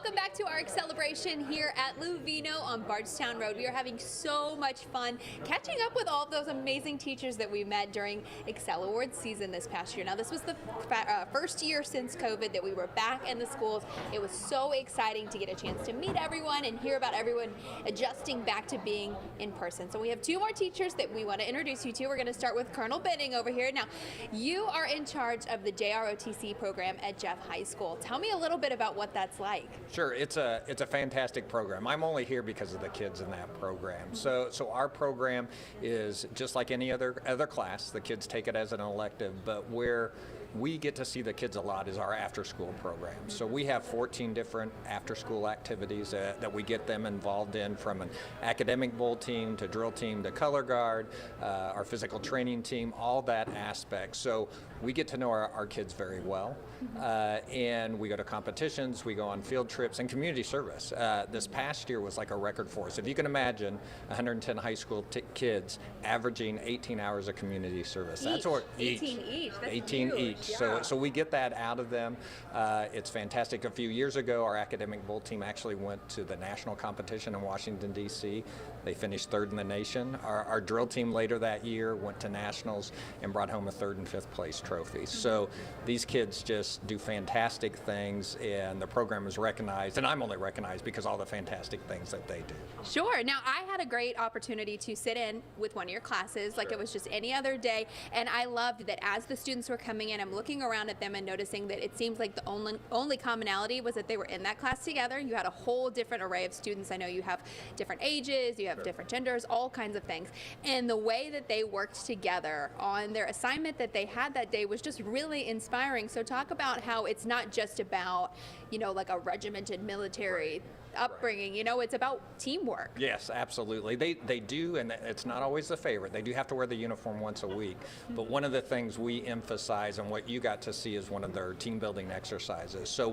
Welcome back to our celebration here at Luvino on Bardstown Road. We are having so much fun catching up with all of those amazing teachers that we met during Excel Awards season this past year. Now, this was the first year since COVID that we were back in the schools. It was so exciting to get a chance to meet everyone and hear about everyone adjusting back to being in person. So we have two more teachers that we want to introduce you to. We're going to start with Colonel Benning over here. Now, you are in charge of the JROTC program at Jeff High School. Tell me a little bit about what that's like. Sure, it's a fantastic program. I'm only here because of the kids in that program. So our program is just like any other class. The kids take it as an elective, but where we get to see the kids a lot is our after-school program. So we have 14 different after-school activities that we get them involved in, from an academic bowl team to drill team to color guard, our physical training team, all that aspect. So we get to know our kids very well, and we go to competitions, we go on field trips, and community service. This past year was like a record for us. If you can imagine 110 high school kids averaging 18 hours of community service. That's what 18 each. That's 18 huge. each. Yeah. So we get that out of them. It's fantastic. A few years ago, our academic bowl team actually went to the national competition in Washington, D.C. They finished third in the nation. Our drill team later that year went to nationals and brought home a third and fifth place trophy. So these kids just do fantastic things, and the program is recognized, and I'm only recognized because all the fantastic things that they do. Sure. Now, I had a great opportunity to sit in with one of your classes like it was just any other day, and I loved that as the students were coming in, I'm looking around at them and noticing that it seems like the only commonality was that they were in that class together. You had a whole different array of students. I know you have different ages, you have different genders, all kinds of things. And the way that they worked together on their assignment that they had that day was just really inspiring. So talk about how it's not just about, like a regimented military upbringing, it's about teamwork. Yes, absolutely. They do, and it's not always the favorite. They do have to wear the uniform once a week, but one of the things we emphasize, and what you got to see, is one of their team building exercises. So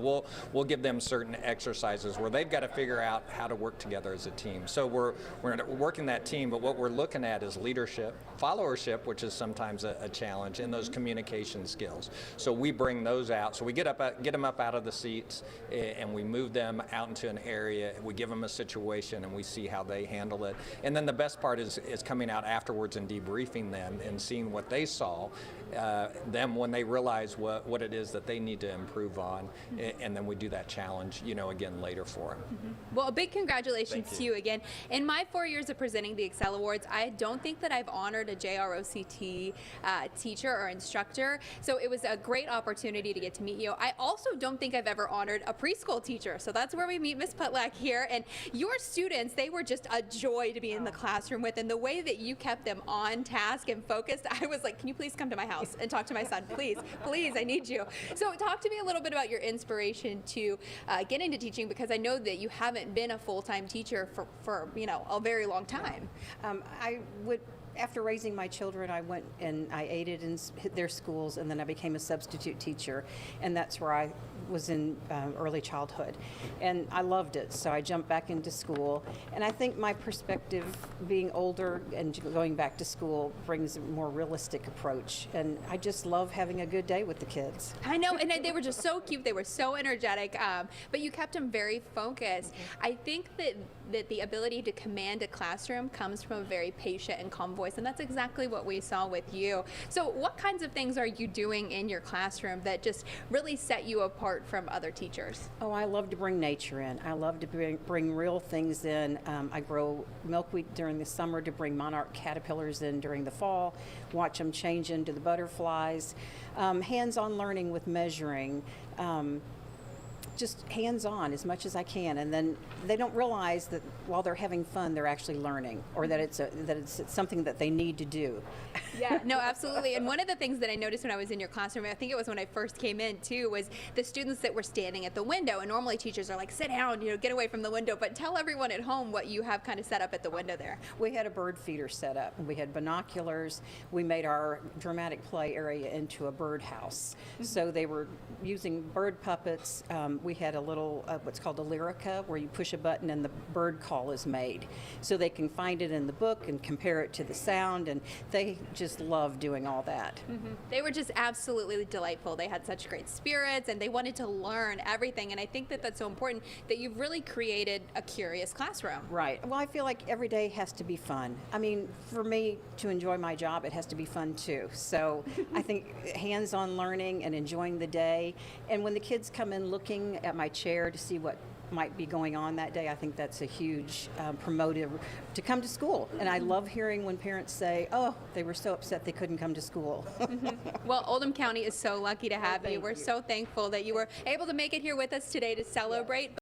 we'll give them certain exercises where they've got to figure out how to work together as a team. So we're working that team, but what we're looking at is leadership, followership, which is sometimes a challenge, and those communication skills. So we bring those out. So we get them up out of the seats, and we move them out into an area. We give them a situation and we see how they handle it. And then the best part is coming out afterwards and debriefing them and seeing what they saw, them when they realize what it is that they need to improve on. And then we do that challenge, again later for them. Well, a big congratulations to you again. In my 4 years of presenting the Excel Awards, I don't think that I've honored a JROCT teacher or instructor. So it was a great opportunity to get to meet you. I also don't think I've ever honored a preschool teacher. So that's where we meet Miss Putlak here, and your students, they were just a joy to be in the classroom with, and the way that you kept them on task and focused, I was like, can you please come to my house and talk to my son? Please, I need you. So talk to me a little bit about your inspiration to get into teaching, because I know that you haven't been a full-time teacher for a very long time. After raising my children, I went and I aided in their schools, and then I became a substitute teacher, and that's where I was in early childhood, and I loved it. So I jumped back into school, and I think my perspective, being older and going back to school, brings a more realistic approach, and I just love having a good day with the kids. I know, and they were just so cute. They were so energetic, but you kept them very focused. I think that the ability to command a classroom comes from a very patient and calm voice, and that's exactly what we saw with you. So what kinds of things are you doing in your classroom that just really set you apart from other teachers? Oh, I love to bring nature in. I love to bring real things in. I grow milkweed during the summer to bring monarch caterpillars in during the fall, watch them change into the butterflies. Hands-on learning with measuring. Just hands-on as much as I can, and then they don't realize that while they're having fun, they're actually learning, or that it's something that they need to do. Yeah, no, absolutely. And one of the things that I noticed when I was in your classroom, I think it was when I first came in too, was the students that were standing at the window. And normally teachers are like, sit down, get away from the window. But tell everyone at home what you have kind of set up at the window there. We had a bird feeder set up. We had binoculars. We made our dramatic play area into a birdhouse. So they were using bird puppets. We had a little, what's called a lyrica, where you push a button and the bird call is made. So they can find it in the book and compare it to the sound. And they just loved doing all that. They were just absolutely delightful. They had such great spirits and they wanted to learn everything. And I think that that's so important that you've really created a curious classroom. Right. Well, I feel like every day has to be fun. I mean, for me to enjoy my job, it has to be fun too. So I think hands-on learning and enjoying the day. And when the kids come in looking at my chair to see what might be going on that day, I think that's a huge promotive to come to school. And I love hearing when parents say, oh, they were so upset they couldn't come to school. Well, Oldham County is so lucky to have you. Thank We're you. so thankful that you were able to make it here with us today to celebrate.